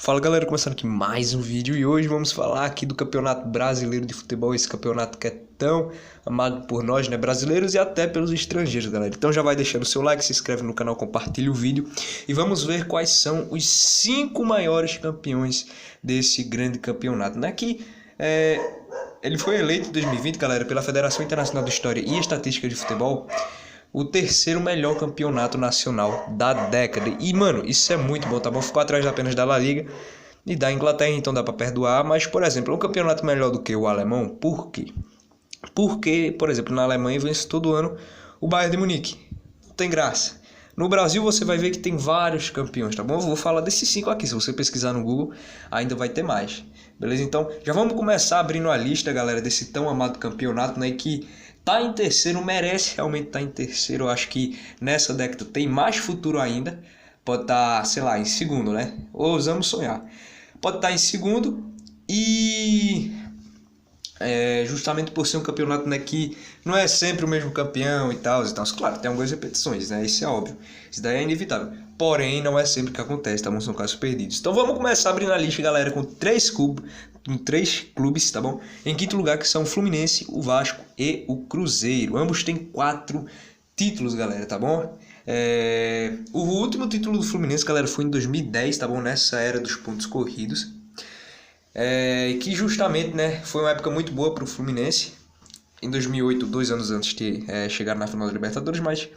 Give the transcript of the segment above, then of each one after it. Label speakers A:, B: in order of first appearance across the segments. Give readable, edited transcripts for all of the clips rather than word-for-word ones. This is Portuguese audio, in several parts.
A: Fala galera, começando aqui mais um vídeo e hoje vamos falar aqui do Campeonato Brasileiro de Futebol, esse campeonato que é tão amado por nós, né, brasileiros e até pelos estrangeiros, galera. Então já vai deixando o seu like, se inscreve no canal, compartilha o vídeo e vamos ver quais são os 5 maiores campeões desse grande campeonato, né, ele foi eleito em 2020, galera, pela Federação Internacional de História e Estatística de Futebol, o terceiro melhor campeonato nacional da década. E, mano, isso é muito bom, tá bom? Ficou atrás apenas da La Liga e da Inglaterra, então dá pra perdoar. Mas, por exemplo, um campeonato melhor do que o alemão, por quê? Porque, por exemplo, na Alemanha vence todo ano o Bayern de Munique. Não tem graça. No Brasil você vai ver que tem vários campeões, tá bom? Eu vou falar desses 5 aqui, se você pesquisar no Google ainda vai ter mais. Beleza? Então já vamos começar abrindo a lista, galera, desse tão amado campeonato, né? Que tá em terceiro, merece realmente estar em terceiro. Eu acho que nessa década tem mais futuro ainda. Pode estar, sei lá, em segundo, né? Ousamos sonhar. Pode estar em segundo e... justamente por ser um campeonato, né, que não é sempre o mesmo campeão e tal. Claro, tem algumas repetições, né? Isso é óbvio. Isso daí é inevitável. Porém, não é sempre que acontece, tá bom? São casos perdidos. Então vamos começar abrindo a lista, galera, com três clubes, tá bom? Em quinto lugar, que são o Fluminense, o Vasco e o Cruzeiro. Ambos têm 4 títulos, galera, tá bom? O último título do Fluminense, galera, foi em 2010, tá bom? Nessa era dos pontos corridos. Que justamente, né, foi uma época muito boa para o Fluminense. Em 2008, 2 anos antes de chegar na final da Libertadores, mas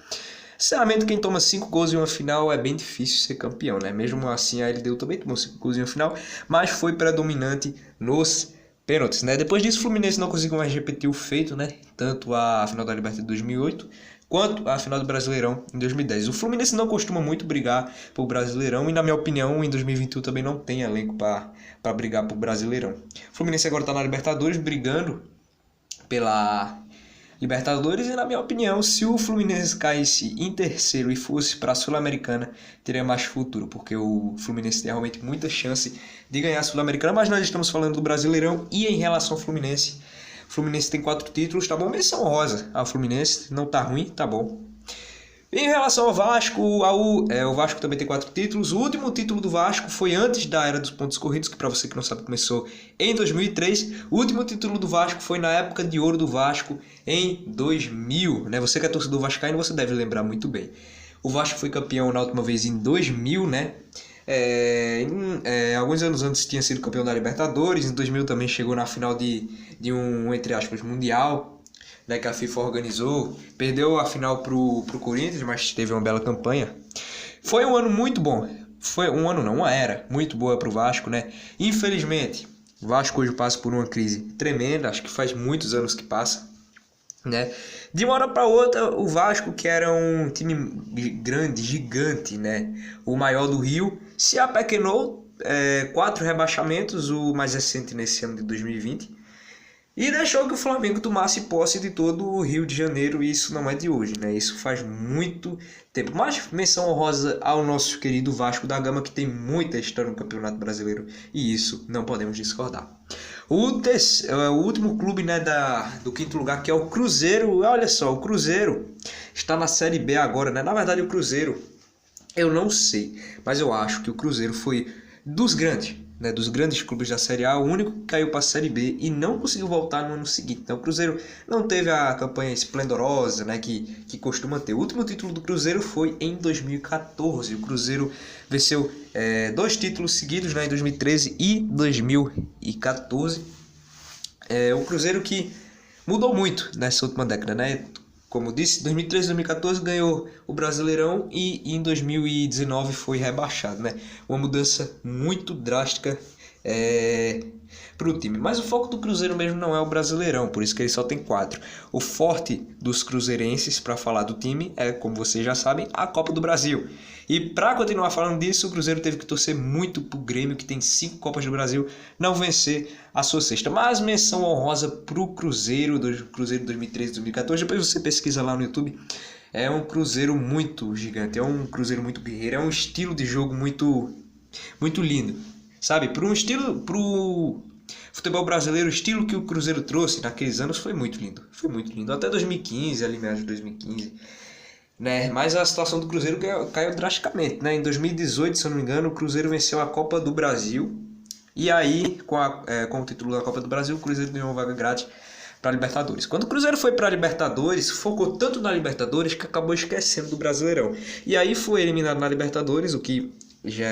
A: sinceramente quem toma 5 gols em uma final é bem difícil ser campeão, né? Mesmo assim a LDU também tomou 5 gols em uma final, mas foi predominante nos pênaltis, né? Depois disso o Fluminense não conseguiu mais repetir o feito, né? Tanto a final da Libertadores de 2008 quanto a final do Brasileirão em 2010. O Fluminense não costuma muito brigar por Brasileirão e, na minha opinião, em 2021 também não tem elenco para brigar por Brasileirão. O Fluminense agora está na Libertadores, brigando pela Libertadores e, na minha opinião, se o Fluminense caísse em terceiro e fosse para a Sul-Americana, teria mais futuro, porque o Fluminense tem realmente muita chance de ganhar a Sul-Americana, mas nós estamos falando do Brasileirão e em relação ao Fluminense, o Fluminense tem 4 títulos, tá bom? Menção rosa ao Fluminense, não tá ruim, tá bom. Em relação ao Vasco, o Vasco também tem 4 títulos. O último título do Vasco foi antes da era dos pontos corridos, que para você que não sabe começou em 2003. O último título do Vasco foi na época de ouro do Vasco em 2000, né? Você que é torcedor vascaíno, você deve lembrar muito bem. O Vasco foi campeão na última vez em 2000, né? Alguns anos antes tinha sido campeão da Libertadores. Em 2000 também chegou na final de um, entre aspas, mundial, né, que a FIFA organizou. Perdeu a final pro Corinthians, mas teve uma bela campanha. Foi um ano muito bom. Foi um ano não, uma era muito boa pro Vasco, né? Infelizmente, o Vasco hoje passa por uma crise tremenda, acho que faz muitos anos que passa, né? De uma hora para outra, o Vasco, que era um time grande, gigante, né, o maior do Rio, se apequenou, 4 rebaixamentos, o mais recente nesse ano de 2020, e deixou que o Flamengo tomasse posse de todo o Rio de Janeiro, e isso não é de hoje, né? Isso faz muito tempo. Mas menção honrosa ao nosso querido Vasco da Gama, que tem muita história no Campeonato Brasileiro, e isso não podemos discordar. O último clube, né, do quinto lugar, que é o Cruzeiro. Olha só, o Cruzeiro está na Série B agora, né? Na verdade, o Cruzeiro, eu não sei, mas eu acho que o Cruzeiro foi dos grandes clubes da Série A, o único que caiu para a Série B e não conseguiu voltar no ano seguinte. Então o Cruzeiro não teve a campanha esplendorosa, né, que costuma ter. O último título do Cruzeiro foi em 2014. O Cruzeiro venceu 2 títulos seguidos, né, em 2013 e 2014. O Cruzeiro que mudou muito nessa última década, né? Como disse, 2013 e 2014 ganhou o Brasileirão e em 2019 foi rebaixado, né? Uma mudança muito drástica para o time. Mas o foco do Cruzeiro mesmo não é o Brasileirão, por isso que ele só tem 4. O forte dos cruzeirenses, para falar do time, é, como vocês já sabem, a Copa do Brasil. E para continuar falando disso, o Cruzeiro teve que torcer muito pro Grêmio, que tem 5 Copas do Brasil, não vencer a sua sexta. Mas menção honrosa pro Cruzeiro, do Cruzeiro 2013 e 2014. Depois você pesquisa lá no YouTube. É um Cruzeiro muito gigante, é um Cruzeiro muito guerreiro, é um estilo de jogo muito, muito lindo. Sabe, pro futebol brasileiro, o estilo que o Cruzeiro trouxe naqueles anos foi muito lindo. Foi muito lindo. Até 2015, ali meados de 2015. né? Mas a situação do Cruzeiro caiu drasticamente, né? Em 2018, se eu não me engano, o Cruzeiro venceu a Copa do Brasil. E aí, com o título da Copa do Brasil, o Cruzeiro ganhou uma vaga grátis para a Libertadores. Quando o Cruzeiro foi para a Libertadores, focou tanto na Libertadores que acabou esquecendo do Brasileirão. E aí foi eliminado na Libertadores, o que já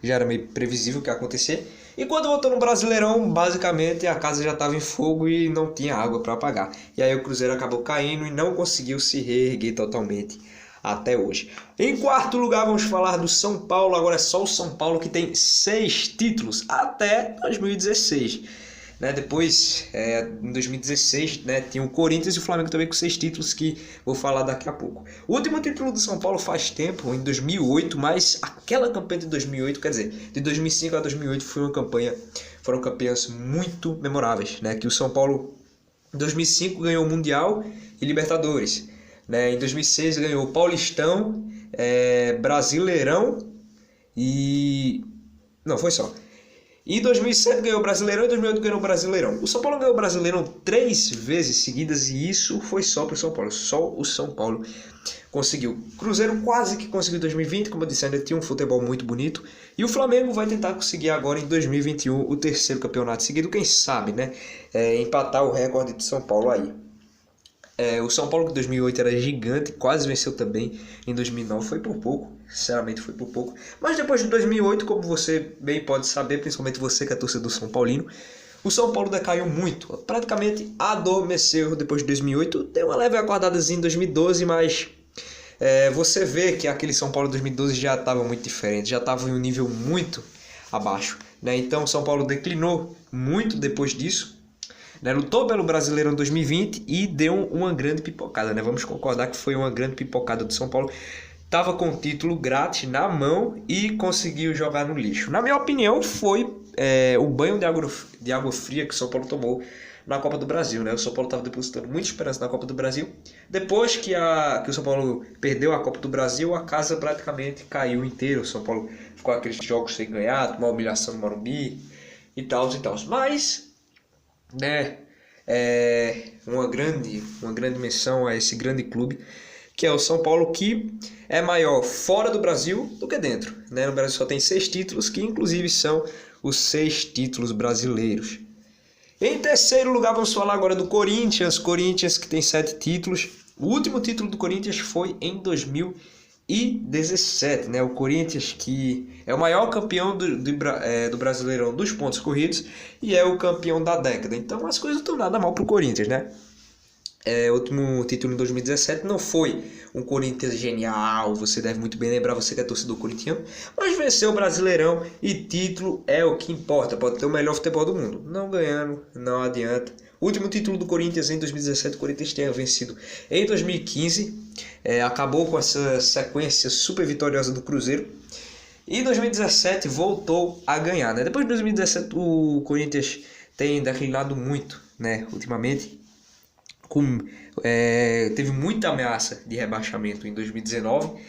A: era meio previsível que ia acontecer. E quando voltou no Brasileirão, basicamente a casa já estava em fogo e não tinha água para apagar. E aí o Cruzeiro acabou caindo e não conseguiu se reerguer totalmente até hoje. Em quarto lugar, vamos falar do São Paulo. Agora é só o São Paulo que tem 6 títulos até 2016. Né? Depois, em 2016, né, tinha o Corinthians e o Flamengo também com 6 títulos, que vou falar daqui a pouco. O último título do São Paulo faz tempo, em 2008, mas aquela campanha de 2008, quer dizer, de 2005 a 2008 foram campanhas muito memoráveis, né? Que o São Paulo, em 2005, ganhou o Mundial e Libertadores. Né? Em 2006 ganhou o Paulistão, Brasileirão e... não, foi só. Em 2007 ganhou o Brasileirão e em 2008 ganhou o Brasileirão. O São Paulo ganhou o Brasileirão 3 vezes seguidas e isso foi só para o São Paulo. Só o São Paulo conseguiu. O Cruzeiro quase que conseguiu em 2020, como eu disse, ainda tinha um futebol muito bonito. E o Flamengo vai tentar conseguir agora em 2021 o terceiro campeonato seguido, quem sabe, né? Empatar o recorde de São Paulo aí. O São Paulo, que em 2008 era gigante, quase venceu também em 2009, foi por pouco, sinceramente foi por pouco. Mas depois de 2008, como você bem pode saber, principalmente você que é torcedor São Paulino, o São Paulo decaiu muito, praticamente adormeceu depois de 2008, deu uma leve acordadazinha em 2012, mas você vê que aquele São Paulo de 2012 já estava muito diferente, já estava em um nível muito abaixo, né? Então o São Paulo declinou muito depois disso. Né, lutou pelo Brasileirão 2020 e deu uma grande pipocada, né? Vamos concordar que foi uma grande pipocada do São Paulo. Estava com o título grátis na mão e conseguiu jogar no lixo. Na minha opinião, foi o banho de água fria que o São Paulo tomou na Copa do Brasil, né? O São Paulo estava depositando muita esperança na Copa do Brasil. Depois que o São Paulo perdeu a Copa do Brasil, a casa praticamente caiu inteira. O São Paulo ficou aqueles jogos sem ganhar, uma humilhação no Morumbi e tal. Mas... né, uma grande menção a esse grande clube que é o São Paulo, que é maior fora do Brasil do que dentro, né? No Brasil só tem 6 títulos, que inclusive são os 6 títulos brasileiros. Em terceiro lugar, vamos falar agora do Corinthians que tem 7 títulos. O último título do Corinthians foi em 2017, né? O Corinthians, que é o maior campeão do Brasileirão dos pontos corridos e é o campeão da década. Então as coisas não estão nada mal para o Corinthians, né? O último título em 2017 não foi um Corinthians genial, você deve muito bem lembrar, você que é torcedor corintiano, mas venceu o Brasileirão e título é o que importa. Pode ter o melhor futebol do mundo, não ganhando, não adianta. O último título do Corinthians em 2017, o Corinthians tinha vencido em 2015, acabou com essa sequência super vitoriosa do Cruzeiro. E em 2017 voltou a ganhar, né? Depois de 2017 o Corinthians tem declinado muito, né? Ultimamente, teve muita ameaça de rebaixamento em 2019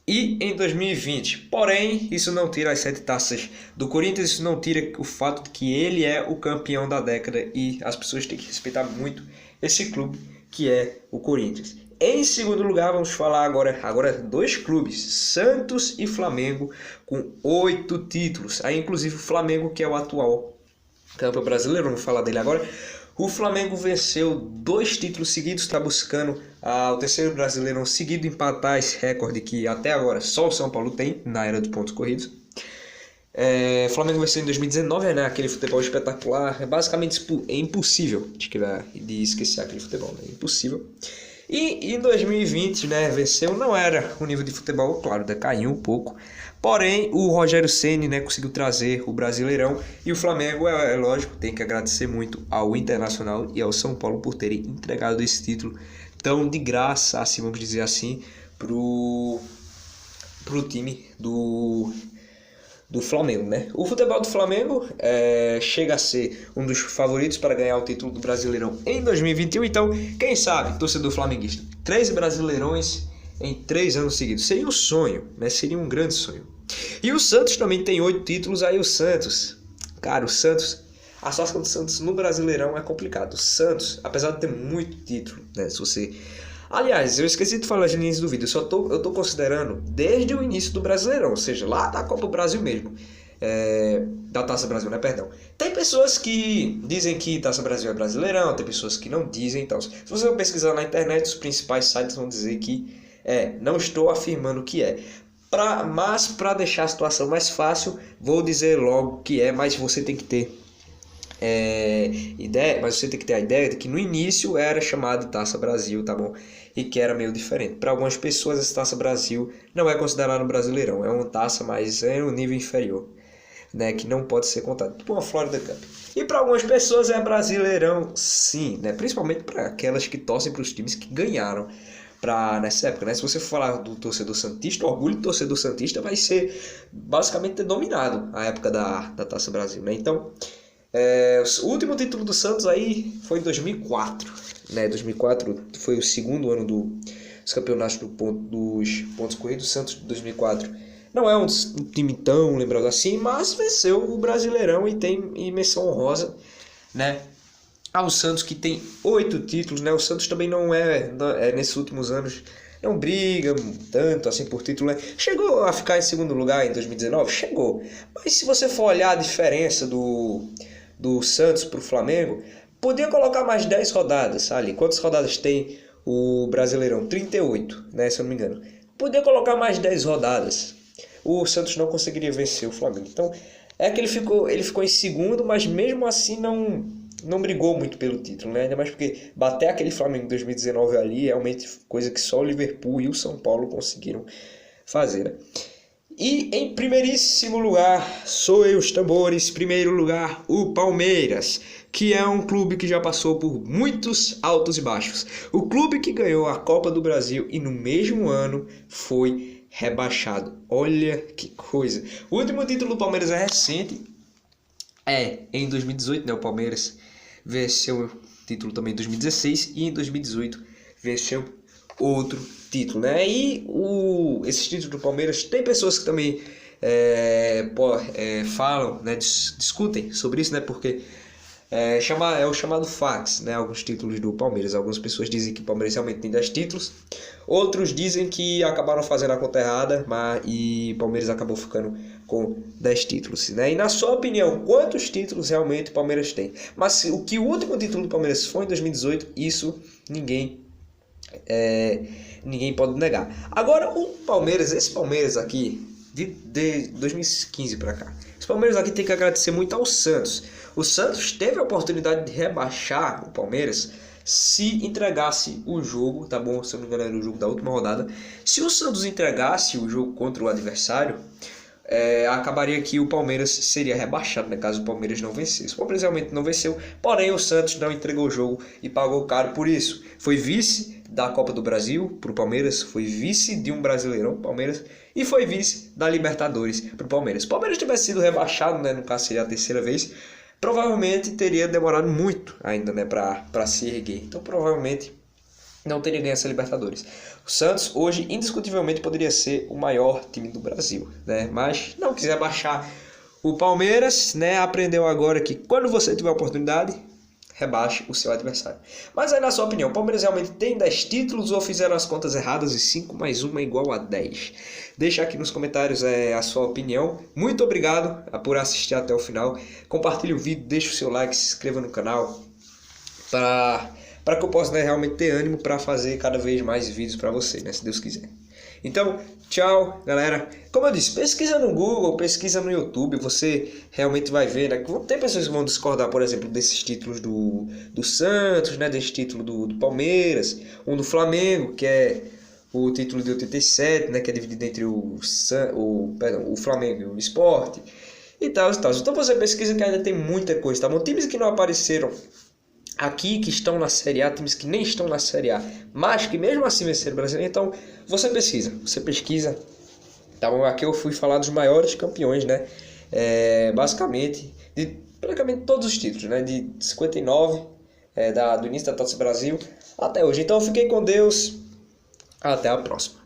A: e em 2020. Porém, isso não tira as 7 taças do Corinthians, isso não tira o fato de que ele é o campeão da década e as pessoas têm que respeitar muito esse clube que é o Corinthians. Em segundo lugar, vamos falar agora 2 clubes, Santos e Flamengo, com 8 títulos. Aí, inclusive, o Flamengo, que é o atual campeão brasileiro, vamos falar dele agora. O Flamengo venceu 2 títulos seguidos, está buscando o terceiro Brasileirão seguido, empatar esse recorde que até agora só o São Paulo tem na era dos pontos corridos. O Flamengo venceu em 2019, né? Aquele futebol espetacular, basicamente é impossível de esquecer aquele futebol, né? Impossível. E em 2020, né, venceu, não era o nível de futebol, claro, decaiu um pouco. Porém, o Rogério Ceni, né, conseguiu trazer o Brasileirão e o Flamengo, lógico, tem que agradecer muito ao Internacional e ao São Paulo por terem entregado esse título tão de graça, assim, vamos dizer assim, pro time do Flamengo, né? O futebol do Flamengo chega a ser um dos favoritos para ganhar o título do Brasileirão em 2021. Então, quem sabe, torcedor flamenguista, 13 Brasileirões em 3 anos seguidos. Seria um sonho, né? Seria um grande sonho. E o Santos também tem 8 títulos. Aí o Santos, cara, a situação do Santos no Brasileirão é complicado. O Santos, apesar de ter muito título, né? Se você Aliás, eu esqueci de falar no início do vídeo, eu tô considerando desde o início do Brasileirão, ou seja, lá da Copa do Brasil mesmo. Da Taça Brasil, né? Perdão. Tem pessoas que dizem que Taça Brasil é Brasileirão, tem pessoas que não dizem. Então, se você for pesquisar na internet, os principais sites vão dizer que não estou afirmando que é. Mas para deixar a situação mais fácil, vou dizer logo que é, mas você tem que ter a ideia de que no início era chamado de Taça Brasil, tá bom? E que era meio diferente. Para algumas pessoas, essa Taça Brasil não é considerada um Brasileirão, é uma taça, mas é um nível inferior, né, que não pode ser contado, tipo uma Florida Cup. E para algumas pessoas é Brasileirão, sim, né, principalmente para aquelas que torcem para os times que ganharam nessa época, né? Se você falar do torcedor santista, o orgulho do torcedor santista vai ser basicamente ter dominado a época da Taça Brasil, né? Então, o último título do Santos aí foi em 2004, né? 2004 foi o segundo ano dos campeonatos dos pontos corridos. O Santos de 2004 não é um time tão lembrado assim, mas venceu o Brasileirão e tem menção honrosa, né, ao Santos, que tem 8 títulos, né? O Santos também não nesses últimos anos, não briga tanto assim por título, né? Chegou a ficar em segundo lugar em 2019? Chegou. Mas se você for olhar a diferença do Santos para o Flamengo, podia colocar mais 10 rodadas ali. Quantas rodadas tem o Brasileirão? 38, né, se eu não me engano. Podia colocar mais 10 rodadas. O Santos não conseguiria vencer o Flamengo. Então, que ele ficou em segundo, mas mesmo assim não brigou muito pelo título, né? Ainda mais porque bater aquele Flamengo em 2019 ali é realmente coisa que só o Liverpool e o São Paulo conseguiram fazer, né? E em primeiríssimo lugar, soem os tambores, primeiro lugar, o Palmeiras, que é um clube que já passou por muitos altos e baixos. O clube que ganhou a Copa do Brasil e no mesmo ano foi rebaixado. Olha que coisa. O último título do Palmeiras é recente, em 2018, né? O Palmeiras venceu o título também em 2016 e em 2018 venceu outro título, né? E esses títulos do Palmeiras, tem pessoas que também falam, né? Discutem sobre isso, né? Porque é o chamado fax, né? Alguns títulos do Palmeiras. Algumas pessoas dizem que o Palmeiras realmente tem 10 títulos. Outros dizem que acabaram fazendo a conta errada, e o Palmeiras acabou ficando com 10 títulos, né? E na sua opinião, quantos títulos realmente o Palmeiras tem? Mas o último título do Palmeiras foi em 2018, isso ninguém pode negar. Agora, esse Palmeiras aqui, de 2015 para cá, esse Palmeiras aqui tem que agradecer muito ao Santos. O Santos teve a oportunidade de rebaixar o Palmeiras se entregasse o jogo, tá bom? Se eu não me engano, era o jogo da última rodada. Se o Santos entregasse o jogo contra o adversário, acabaria que o Palmeiras seria rebaixado, né, caso o Palmeiras não vencesse. O Palmeiras realmente não venceu, porém o Santos não entregou o jogo e pagou caro por isso. Foi vice da Copa do Brasil para o Palmeiras, foi vice de um Brasileirão, Palmeiras, e foi vice da Libertadores para o Palmeiras. Se o Palmeiras tivesse sido rebaixado, né, no caso seria a terceira vez, provavelmente teria demorado muito ainda, né, para se erguer. Então provavelmente não teria ganho essa Libertadores. O Santos hoje indiscutivelmente poderia ser o maior time do Brasil, né? Mas não quiser baixar o Palmeiras, né? Aprendeu agora que quando você tiver a oportunidade, rebaixe o seu adversário. Mas aí, na sua opinião, o Palmeiras realmente tem 10 títulos ou fizeram as contas erradas e 5 mais 1 é igual a 10? Deixa aqui nos comentários a sua opinião. Muito obrigado por assistir até o final. Compartilhe o vídeo, deixe o seu like, se inscreva no canal para que eu possa, né, realmente ter ânimo para fazer cada vez mais vídeos para você, né, se Deus quiser. Então, tchau, galera. Como eu disse, pesquisa no Google, pesquisa no YouTube, você realmente vai ver, né? Tem pessoas que vão discordar, por exemplo, desses títulos do Santos, né? Desse título do Palmeiras, um do Flamengo, que é o título de 87, né? Que é dividido entre o Flamengo e o Sport, e tal, e tal. Então você pesquisa que ainda tem muita coisa, tá bom? Times que não apareceram aqui, que estão na Série A, times que nem estão na Série A, mas que mesmo assim venceram o Brasileiro. Então você pesquisa, tá bom? Aqui eu fui falar dos maiores campeões, né? Basicamente, de praticamente todos os títulos, né? De 59, do início da Taça Brasil até hoje. Então fiquem com Deus, até a próxima.